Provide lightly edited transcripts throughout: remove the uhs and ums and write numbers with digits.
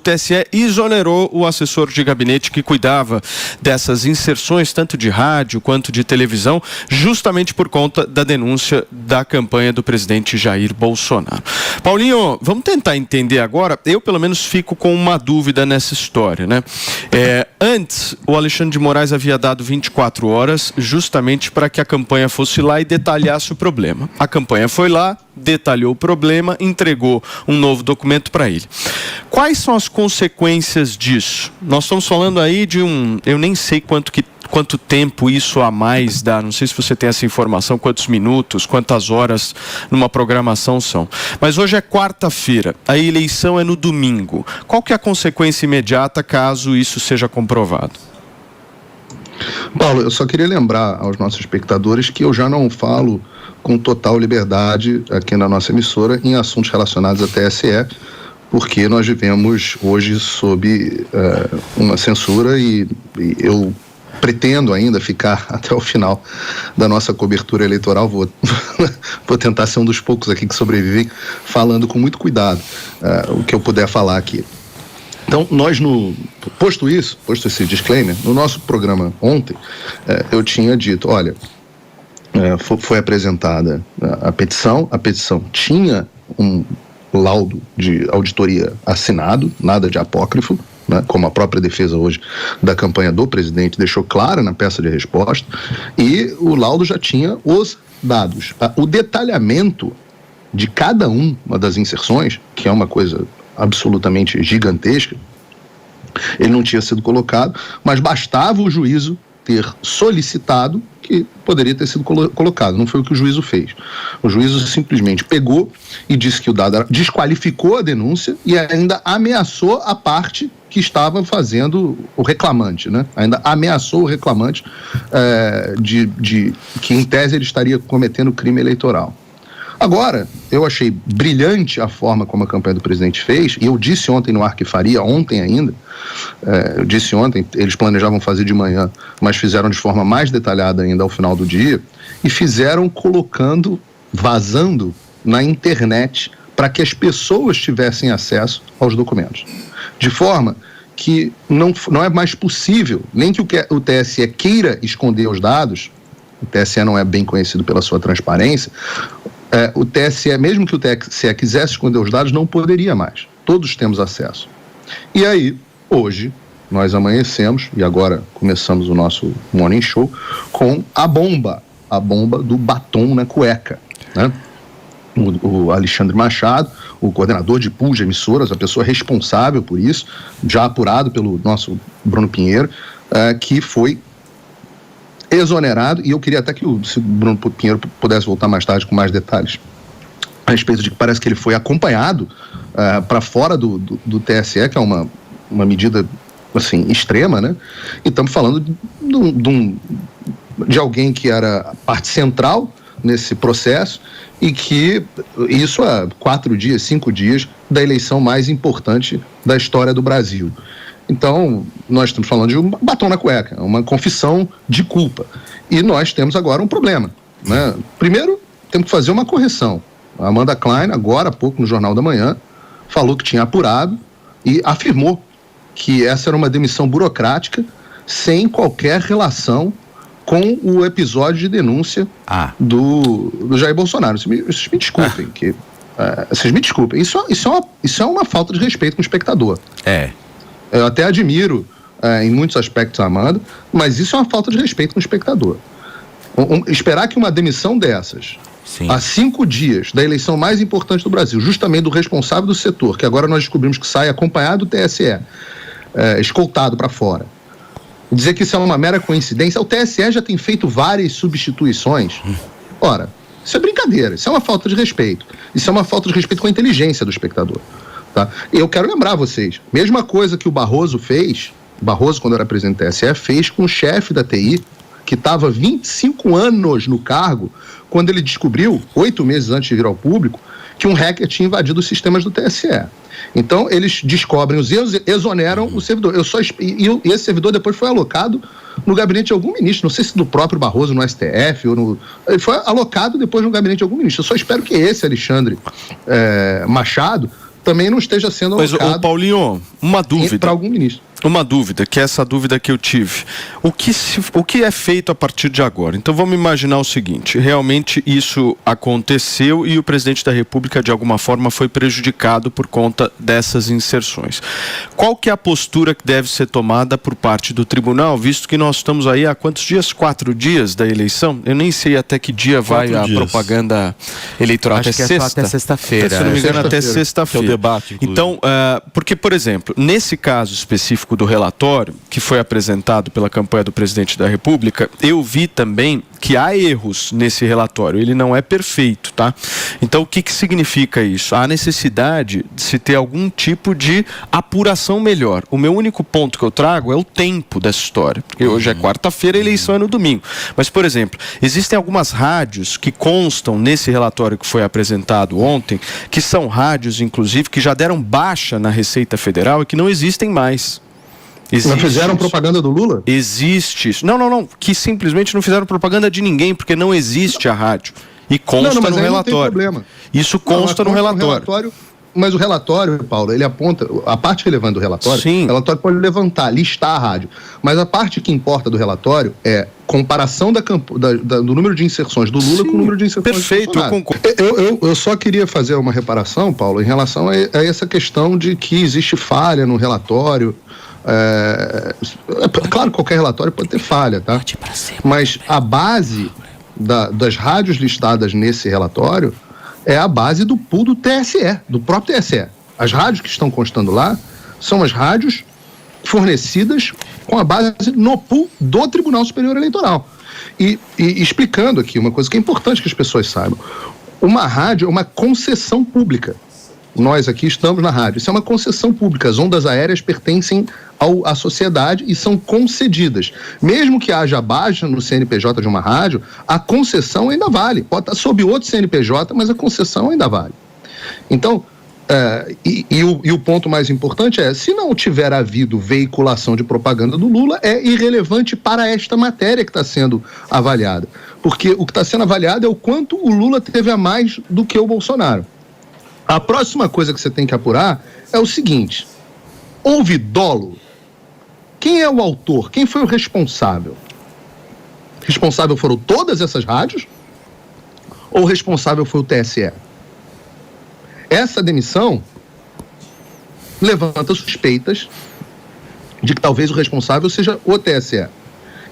TSE exonerou o assessor de gabinete que cuidava dessas inserções, tanto de rádio quanto de televisão, justamente por conta da denúncia da campanha do presidente Jair Bolsonaro. Paulinho, vamos tentar entender agora. Eu, pelo menos, fico com uma dúvida nessa história, né? Antes, o Alexandre de Moraes havia dado 24 horas justamente para que a campanha fosse lá e detalhasse o problema. A campanha foi lá, detalhou o problema, entregou um novo documento para ele. Quais são as consequências disso? Nós estamos falando aí de eu nem sei quanto tempo isso a mais dá, não sei se você tem essa informação, quantos minutos, quantas horas numa programação são. Mas hoje é quarta-feira, a eleição é no domingo. Qual que é a consequência imediata caso isso seja comprovado? Paulo, eu só queria lembrar aos nossos espectadores que eu já não falo com total liberdade aqui na nossa emissora em assuntos relacionados à TSE, porque nós vivemos hoje sob uma censura e eu pretendo ainda ficar até o final da nossa cobertura eleitoral. Vou tentar ser um dos poucos aqui que sobrevivem, falando com muito cuidado o que eu puder falar aqui. Então, posto esse disclaimer, no nosso programa ontem, eu tinha dito, olha, foi apresentada a petição tinha um laudo de auditoria assinado, nada de apócrifo, né, como a própria defesa hoje da campanha do presidente deixou clara na peça de resposta, e o laudo já tinha os dados. O detalhamento de cada uma das inserções, que é uma coisa absolutamente gigantesca, ele não tinha sido colocado, mas bastava o juízo ter solicitado que poderia ter sido colocado. Não foi o que o juízo fez. O juízo simplesmente pegou e disse que o dado desqualificou a denúncia e ainda ameaçou a parte que estava fazendo o reclamante, né? Ainda ameaçou o reclamante de que, em tese, ele estaria cometendo crime eleitoral. Agora, eu achei brilhante a forma como a campanha do presidente fez, e eu disse ontem no Ar que Faria, ontem ainda, eles planejavam fazer de manhã, mas fizeram de forma mais detalhada ainda ao final do dia, e fizeram vazando na internet para que as pessoas tivessem acesso aos documentos. De forma que não é mais possível, nem que o TSE queira esconder os dados, o TSE não é bem conhecido pela sua transparência, o TSE, mesmo que o TSE quisesse esconder os dados, não poderia mais. Todos temos acesso. E aí, hoje, nós amanhecemos, e agora começamos o nosso Morning Show, com a bomba do batom na cueca, né? O Alexandre Machado, o coordenador de pool de emissoras, a pessoa responsável por isso, já apurado pelo nosso Bruno Pinheiro, que foi exonerado, e eu queria até que se o Bruno Pinheiro pudesse voltar mais tarde com mais detalhes a respeito de que parece que ele foi acompanhado para fora do TSE, que é uma medida assim, extrema, né? E estamos falando de alguém que era parte central nesse processo e que isso há 4 dias, 5 dias da eleição mais importante da história do Brasil. Então, nós estamos falando de um batom na cueca, uma confissão de culpa. E nós temos agora um problema, né? Primeiro, temos que fazer uma correção. A Amanda Klein, agora há pouco no Jornal da Manhã, falou que tinha apurado e afirmou que essa era uma demissão burocrática sem qualquer relação com o episódio de denúncia do Jair Bolsonaro. Vocês me desculpem. Vocês me desculpem. Isso é uma falta de respeito com o espectador. Eu até admiro em muitos aspectos a Amanda, mas isso é uma falta de respeito com o espectador. Esperar que uma demissão dessas, há 5 dias da eleição mais importante do Brasil, justamente do responsável do setor, que agora nós descobrimos que sai acompanhado do TSE, escoltado para fora, dizer que isso é uma mera coincidência. O TSE já tem feito várias substituições. Ora, isso é brincadeira, isso é uma falta de respeito. Isso é uma falta de respeito com a inteligência do espectador. Tá? Eu quero lembrar vocês, mesma coisa que o Barroso fez, quando era presidente do TSE, fez com o chefe da TI, que estava 25 anos no cargo, quando ele descobriu, 8 meses antes de vir ao público, que um hacker tinha invadido os sistemas do TSE. Então, eles descobrem os erros, exoneram o servidor. E esse servidor depois foi alocado no gabinete de algum ministro, não sei se do próprio Barroso no STF, ele foi alocado depois no gabinete de algum ministro. Eu só espero que esse Alexandre Machado também não esteja sendo alocado. Mas, Paulinho, uma dúvida. Para algum ministro. Uma dúvida, que é essa dúvida que eu tive. O que é feito a partir de agora? Então vamos imaginar o seguinte, realmente isso aconteceu e o presidente da República de alguma forma foi prejudicado por conta dessas inserções. Qual que é a postura que deve ser tomada por parte do tribunal, visto que nós estamos aí há quantos dias? 4 dias da eleição? Eu nem sei até que dia vai a propaganda eleitoral. Acho que é só até sexta-feira. Se não me engano, até sexta-feira. Que é o debate, inclusive. Então, porque, por exemplo, nesse caso específico do relatório, que foi apresentado pela campanha do presidente da República, eu vi também que há erros nesse relatório, ele não é perfeito, tá? Então, o que significa isso? Há necessidade de se ter algum tipo de apuração melhor. O meu único ponto que eu trago é o tempo dessa história, porque hoje é quarta-feira, a eleição é no domingo. Mas, por exemplo, existem algumas rádios que constam nesse relatório que foi apresentado ontem, que são rádios, inclusive, que já deram baixa na Receita Federal e que não existem mais. Não fizeram propaganda do Lula? Existe isso. Não. Que simplesmente não fizeram propaganda de ninguém, porque não existe a rádio. E consta no relatório. Não tem problema. Isso consta no relatório. Mas o relatório, Paulo, ele aponta, a parte relevante do relatório, sim, o relatório pode levantar, listar a rádio. Mas a parte que importa do relatório é comparação do número de inserções do Lula, sim, com o número de inserções perfeito, do Bolsonaro. Eu concordo. Eu só queria fazer uma reparação, Paulo, em relação a essa questão de que existe falha no relatório. Claro, qualquer relatório pode ter falha, tá? Mas a base das rádios listadas nesse relatório é a base do pool do TSE, do próprio TSE. As rádios que estão constando lá são as rádios fornecidas com a base no pool do Tribunal Superior Eleitoral. E explicando aqui uma coisa que é importante que as pessoas saibam. Uma rádio é uma concessão pública. Nós aqui estamos na rádio. Isso é uma concessão pública. As ondas aéreas pertencem à sociedade e são concedidas. Mesmo que haja baixa no CNPJ de uma rádio, a concessão ainda vale. Pode estar sob outro CNPJ, mas a concessão ainda vale. Então, o ponto mais importante é, se não tiver havido veiculação de propaganda do Lula, é irrelevante para esta matéria que está sendo avaliada. Porque o que está sendo avaliado é o quanto o Lula teve a mais do que o Bolsonaro. A próxima coisa que você tem que apurar é o seguinte: houve dolo? Quem é o autor? Quem foi o responsável? Responsável foram todas essas rádios? Ou o responsável foi o TSE? Essa demissão levanta suspeitas de que talvez o responsável seja o TSE.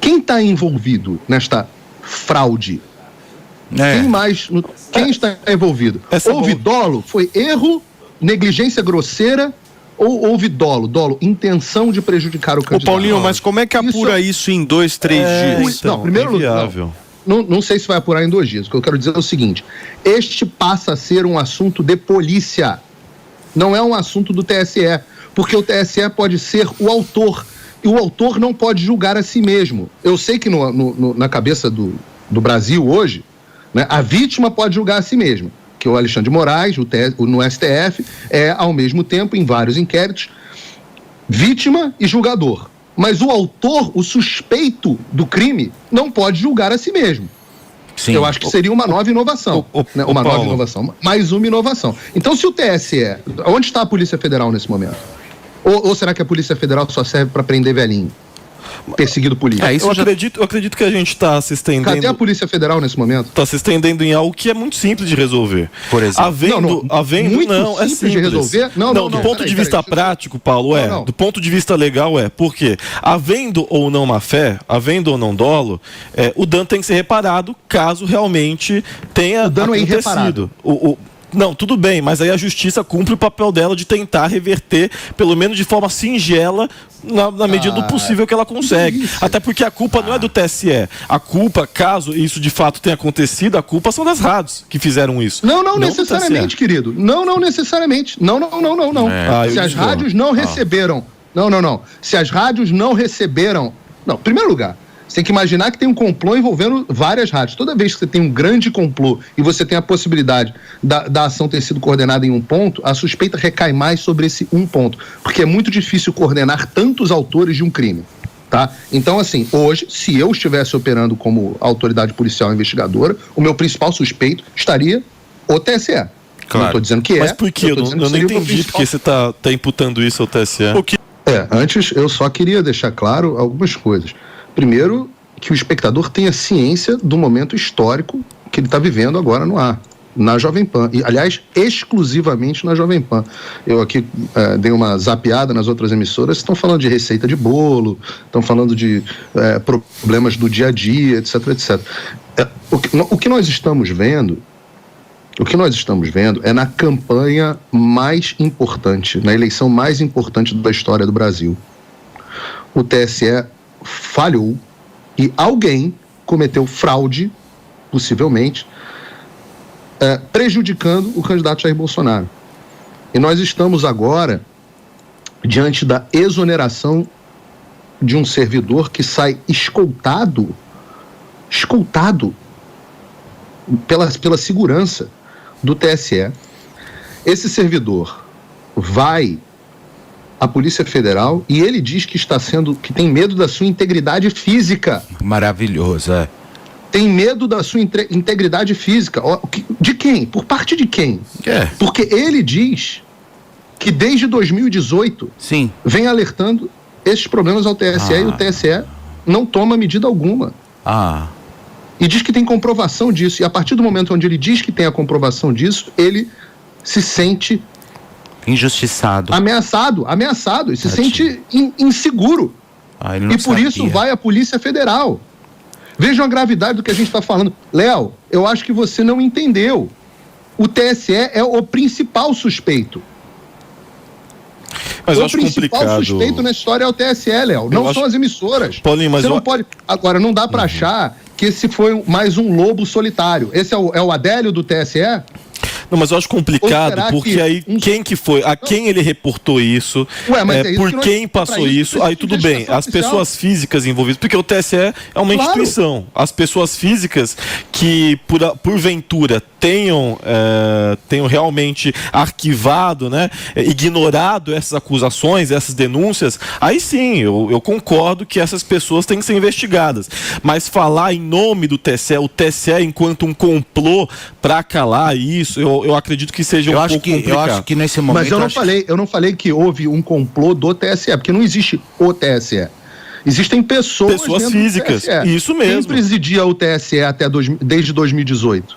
Quem está envolvido nesta fraude? Quem está envolvido? Houve dolo? Foi erro, negligência grosseira ou houve dolo? Intenção de prejudicar o candidato? Paulinho, mas como é que apura isso em 2, 3 dias? Não, primeiro lugar, não sei se vai apurar em 2 dias. O que eu quero dizer é o seguinte: este passa a ser um assunto de polícia, não é um assunto do TSE, porque o TSE pode ser o autor, e o autor não pode julgar a si mesmo. Eu sei que na cabeça do Brasil hoje, né, a vítima pode julgar a si mesma, que o Alexandre de Moraes, no STF, é ao mesmo tempo, em vários inquéritos, vítima e julgador. Mas o autor, o suspeito do crime, não pode julgar a si mesmo. Sim. Eu acho que seria uma nova inovação. Mais uma inovação. Então, se o TSE... Onde está a Polícia Federal nesse momento? Ou será que a Polícia Federal só serve para prender velhinho? Perseguido político. Eu acredito que a gente está se estendendo... Cadê a Polícia Federal nesse momento? Está se estendendo em algo que é muito simples de resolver. Por exemplo. É simples de resolver? Do ponto de vista prático, Paulo, do ponto de vista legal, Por quê? Havendo ou não má fé, havendo ou não dolo, o dano tem que ser reparado caso realmente tenha acontecido. O dano é irreparável. Não, tudo bem, mas aí a justiça cumpre o papel dela de tentar reverter, pelo menos de forma singela, na medida do possível que ela consegue. Até porque a culpa não é do TSE. A culpa, caso isso de fato tenha acontecido, a culpa são das rádios que fizeram isso. Não necessariamente, querido. Não necessariamente. Não. Se as rádios não receberam... Se as rádios não receberam... Não, em primeiro lugar... Você tem que imaginar que tem um complô envolvendo várias rádios. Toda vez que você tem um grande complô e você tem a possibilidade da ação ter sido coordenada em um ponto, a suspeita recai mais sobre esse um ponto. Porque é muito difícil coordenar tantos autores de um crime. Tá? Então, assim, hoje, se eu estivesse operando como autoridade policial investigadora, o meu principal suspeito estaria o TSE. Claro. Não estou dizendo que Mas por que? Eu não entendi porque você está imputando isso ao TSE. Antes eu só queria deixar claro algumas coisas. Primeiro, que o espectador tenha ciência do momento histórico que ele está vivendo agora no ar, na Jovem Pan. E, aliás, exclusivamente na Jovem Pan. Eu aqui dei uma zapeada nas outras emissoras, estão falando de receita de bolo, estão falando de problemas do dia a dia, etc, etc. O que nós estamos vendo é na campanha mais importante, na eleição mais importante da história do Brasil. O TSE falhou e alguém cometeu fraude, possivelmente, prejudicando o candidato Jair Bolsonaro. E nós estamos agora diante da exoneração de um servidor que sai escoltado pela segurança do TSE. Esse servidor vai à Polícia Federal e ele diz que que tem medo da sua integridade física. Maravilhoso, Tem medo da sua integridade física. De quem? Por parte de quem? Porque ele diz que desde 2018 vem alertando esses problemas ao TSE e o TSE não toma medida alguma. E diz que tem comprovação disso. E a partir do momento onde ele diz que tem a comprovação disso, ele se sente injustiçado, ameaçado e se sente inseguro. E por isso vai à Polícia Federal. Vejam a gravidade do que a gente está falando. Léo, eu acho que você não entendeu. O TSE é o principal suspeito. Mas o principal suspeito na história é o TSE, Léo. Não são as emissoras. Paulinho, mas você não pode. Agora, não dá para achar que esse foi mais um lobo solitário. Esse é o Adélio do TSE? Não, mas eu acho complicado, porque aí quem que foi, a quem ele reportou isso, por quem passou isso, aí tudo bem, as pessoas físicas envolvidas, porque o TSE é uma instituição, as pessoas físicas que porventura tenham realmente arquivado, ignorado essas acusações, essas denúncias, aí sim, eu concordo que essas pessoas têm que ser investigadas, mas falar em nome do TSE, o TSE enquanto um complô para calar isso, eu acredito que seja pouco complicado. Eu acho que nesse momento... Mas eu não falei que houve um complô do TSE, porque não existe o TSE. Existem pessoas físicas, isso mesmo. Quem presidia o TSE desde 2018?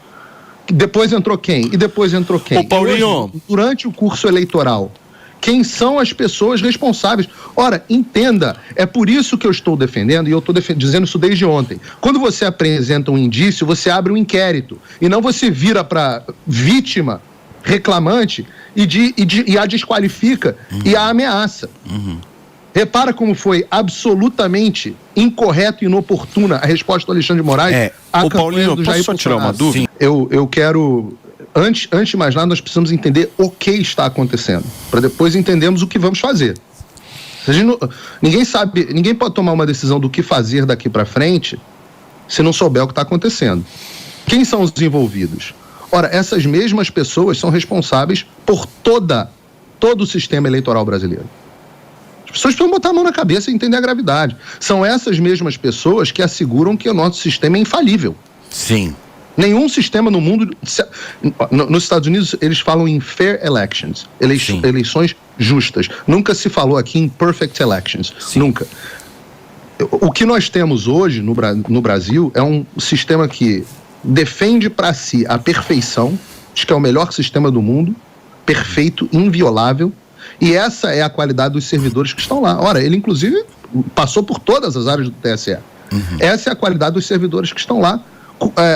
Depois entrou quem? E depois entrou quem? Ô, Paulinho. Hoje, durante o curso eleitoral, quem são as pessoas responsáveis? Ora, entenda, é por isso que eu estou defendendo, e eu estou dizendo isso desde ontem. Quando você apresenta um indício, você abre um inquérito, e não você vira para vítima, reclamante, e a desqualifica e a ameaça. Repara como foi absolutamente incorreto e inoportuna a resposta do Alexandre de Moraes à campanha do Jair Bolsonaro. Posso tirar uma dúvida? Eu quero... Antes de mais nada, nós precisamos entender o que está acontecendo, para depois entendermos o que vamos fazer. Ninguém pode tomar uma decisão do que fazer daqui para frente se não souber o que está acontecendo. Quem são os envolvidos? Ora, essas mesmas pessoas são responsáveis por todo o sistema eleitoral brasileiro. As pessoas precisam botar a mão na cabeça e entender a gravidade. São essas mesmas pessoas que asseguram que o nosso sistema é infalível. Sim. Nenhum sistema no mundo... Nos Estados Unidos, eles falam em fair elections, eleições justas. Nunca se falou aqui em perfect elections. Sim. Nunca. O que nós temos hoje no Brasil é um sistema que defende para si a perfeição, diz que é o melhor sistema do mundo, perfeito, inviolável, e essa é a qualidade dos servidores que estão lá. Ora, ele inclusive passou por todas as áreas do TSE. Essa é a qualidade dos servidores que estão lá,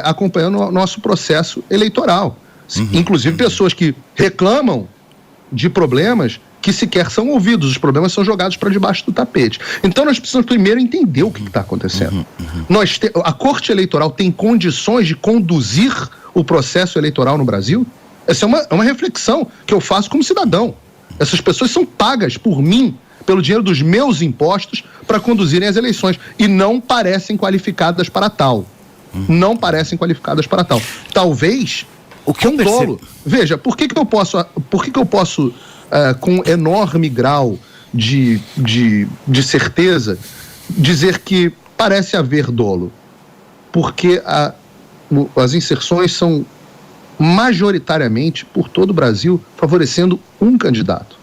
acompanhando o nosso processo eleitoral. Inclusive pessoas que reclamam de problemas que sequer são ouvidos, os problemas são jogados para debaixo do tapete. Então nós precisamos primeiro entender o que está acontecendo. A Corte Eleitoral tem condições de conduzir o processo eleitoral no Brasil? Essa é uma reflexão que eu faço como cidadão. Essas pessoas são pagas por mim, pelo dinheiro dos meus impostos, para conduzirem as eleições e não parecem qualificadas para tal. Não parecem qualificadas para tal. Talvez o que eu dolo. Veja, por que eu posso com enorme grau de certeza dizer que parece haver dolo? Porque as inserções são majoritariamente por todo o Brasil, favorecendo um candidato.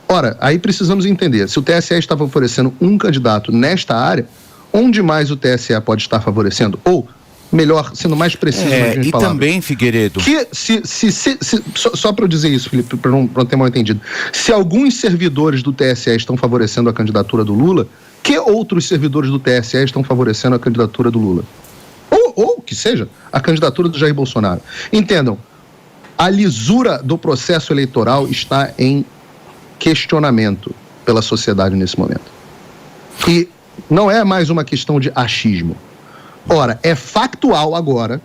Ora, aí precisamos entender, se o TSE está favorecendo um candidato nesta área, onde mais o TSE pode estar favorecendo? Ou, melhor, sendo mais preciso nas minhas e palavras, também, Figueiredo... que só para eu dizer isso, Felipe, para não ter mal entendido, se alguns servidores do TSE estão favorecendo a candidatura do Lula, que outros servidores do TSE estão favorecendo a candidatura do Lula? Ou que seja, a candidatura do Jair Bolsonaro. Entendam, a lisura do processo eleitoral está em questionamento pela sociedade nesse momento. E não é mais uma questão de achismo. Ora, é factual agora.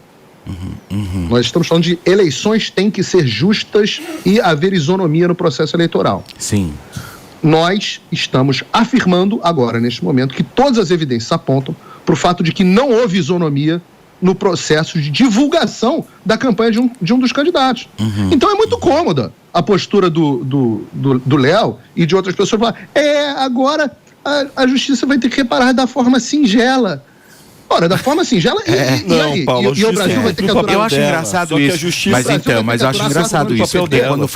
Nós estamos falando de eleições têm que ser justas e haver isonomia no processo eleitoral. Sim. Nós estamos afirmando agora, neste momento, que todas as evidências apontam para o fato de que não houve isonomia no processo de divulgação da campanha de um dos candidatos. Então é muito cômoda a postura do Léo e de outras pessoas falar, agora a justiça vai ter que reparar da forma singela. Ora, da forma singela, Paulo, e o Brasil vai ter que aturar. Eu acho engraçado isso. Mas eu acho engraçado isso, porque quando foi